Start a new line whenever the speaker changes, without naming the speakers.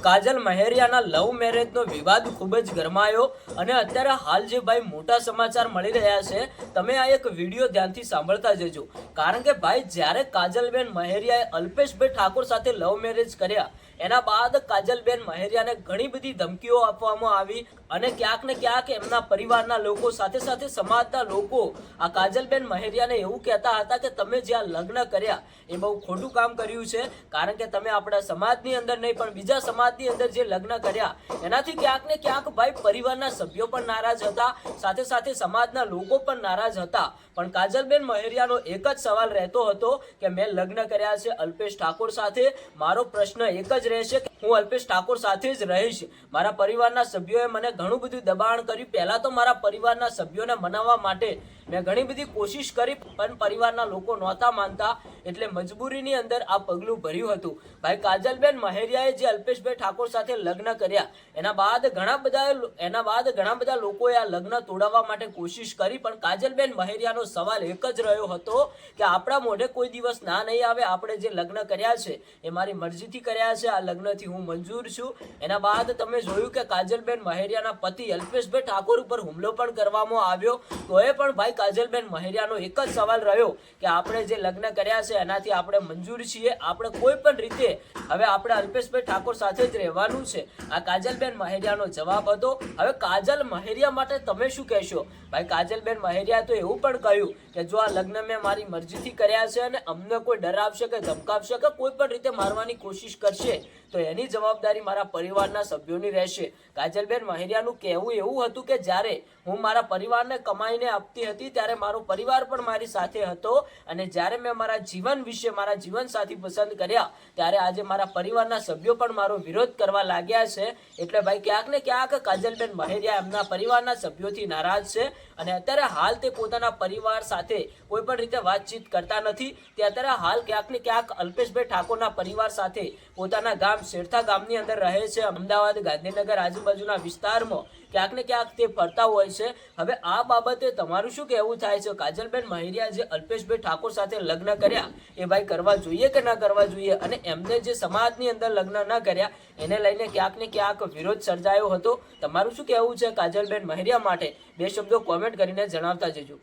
કાજલ મહેરિયાના લવ મેરેજનો વિવાદ ખૂબ જ ગરમાયો અને અત્યારે હાલ જે ભાઈ મોટા સમાચાર મળી રહ્યા છે, તમે આ એક વિડીયો ધ્યાનથી સાંભળતા જજો. કારણ કે ભાઈ જ્યારે કાજલબેન મહેરિયાએ અલ્પેશભાઈ ઠાકોર સાથે લવ મેરેજ કર્યા એના બાદ કાજલબેન મહેરિયાને ઘણી બધી ધમકીઓ આપવામાં આવી અને ક્યાંક ને ક્યાંક એમના પરિવારના લોકો સાથે સાથે સમાજના લોકો આ કાજલબેન મહેરિયાને એવું કહેતા હતા કે તમે જ્યાં લગ્ન કર્યા એ બહુ ખોટું કામ કર્યું છે, કારણ કે તમે આપણા સમાજની અંદર નહીં પણ બીજા સમાજની અંદર જે લગ્ન કર્યા એનાથી ક્યાંક ને ક્યાંક ભાઈ પરિવારના સભ્યો પણ નારાજ હતા, સાથે સાથે સમાજના લોકો પણ નારાજ હતા. પણ કાજલબેન મહેરિયાનો એક જ સવાલ રહેતો હતો કે મેં લગ્ન કર્યા છે અલ્પેશ ઠાકોર સાથે, મારો પ્રશ્ન એક જ રહેશે કે હું અલ્પેશ ઠાકોર સાથે જ રહીશ. મારા પરિવારના સભ્યોએ મને ઘણું બધું દબાણ કર્યું. પહેલા તો મારા પરિવારના સભ્યોને મનાવવા માટે મેં ઘણી બધી કોશિશ કરી પણ પરિવારના લોકો નહોતા માનતા, એટલે મજબૂરીની અંદર આ પગલું ભર્યું હતું. ભાઈ કાજલબેન મહેરિયાએ જે અલ્પેશભાઈ ઠાકોર સાથે લગ્ન કર્યા એના બાદ ઘણા બધા લોકોએ આ લગ્ન તોડાવવા માટે કોશિશ કરી, પણ કાજલબેન મહેરિયાનો સવાલ એક જ રહ્યો હતો કે આપણા મોઢે કોઈ દિવસ ના નહીં આવે. આપણે જે લગ્ન કર્યા છે એ મારી મરજીથી કર્યા છે, આ લગ્નથી હું મંજૂર છું. એના બાદ તમે જોયું કે કાજલબેન મહેરિયાના પતિ અલ્પેશભાઈ ઠાકોર ઉપર હુમલો પણ કરવામાં આવ્યો. તો એ પણ ભાઈ કાજલબેન મહેરિયાનો એક જ સવાલ રહ્યો કે આપણે જે લગ્ન કર્યા છે એનાથી આપણે મંજૂર છીએ, આપણે કોઈ પણ રીતે હવે આપણે અલ્પેશભાઈ ઠાકોર સાથે જ રહેવાનું છે. આ કાજલબેન મહેરિયાનો જવાબ હતો. હવે કાજલ મહેરિયા માટે તમે શું કહેશો? ભાઈ કાજલબેન મહેરિયા તો એવું પણ કહ્યું કે જો આ લગ્ન મેં મારી મરજીથી કર્યા છે અને અમને કોઈ ડરાવશે કે ધમકાવશે કે કોઈ પણ રીતે મારવાની કોશિશ કરશે તો એની જવાબદારી મારા પરિવારના સભ્યોની રહેશે. કાજલબેન મહેરિયાનું કહેવું એવું હતું કે જ્યારે હું મારા પરિવારને કમાઈને આપતી હતી ત્યારે મારો પરિવાર પણ મારી સાથે હતો, અને જ્યારે મેં મારા જીવન વિશે મારા જીવનસાથી પસંદ કર્યા ત્યારે આજે મારા પરિવારના સભ્યો પણ મારો વિરોધ કરવા લાગ્યા છે. એટલે ભાઈ ક્યાંક ને ક્યાંક કાજલબેન મહેરિયા એમના પરિવારના સભ્યોથી નારાજ છે અને અત્યારે હાલ તે પોતાના પરિવાર સાથે કોઈ પણ રીતે વાતચીત કરતા નથી. તે અત્યારે હાલ ક્યાંક ને ક્યાંક અલ્પેશભાઈ ઠાકોરના પરિવાર સાથે પોતાના ગામ શેરથા ગામની અંદર રહે છે. અમદાવાદ, ગાંધીનગર આજુબાજુના વિસ્તારમાં ક્યાંક ને ક્યાંક તે ફરતા હોય છે. હવે આ બાબતે તમારું શું કહેવું થાય છે? કાજલબેન મહેરિયા જે અલ્પેશભાઈ ઠાકોર સાથે લગ્ન કર્યા એ ભાઈ કરવા જોઈએ કે ના કરવા જોઈએ? અને એમને જે સમાજની અંદર લગ્ન ન કર્યા એને લઈને ક્યાંક ને ક્યાંક વિરોધ સર્જાયો હતો. તમારું શું કહેવું છે કાજલબેન મહેરિયા માટે? બે શબ્દો કોમેન્ટ કરીને જણાવતા જજો.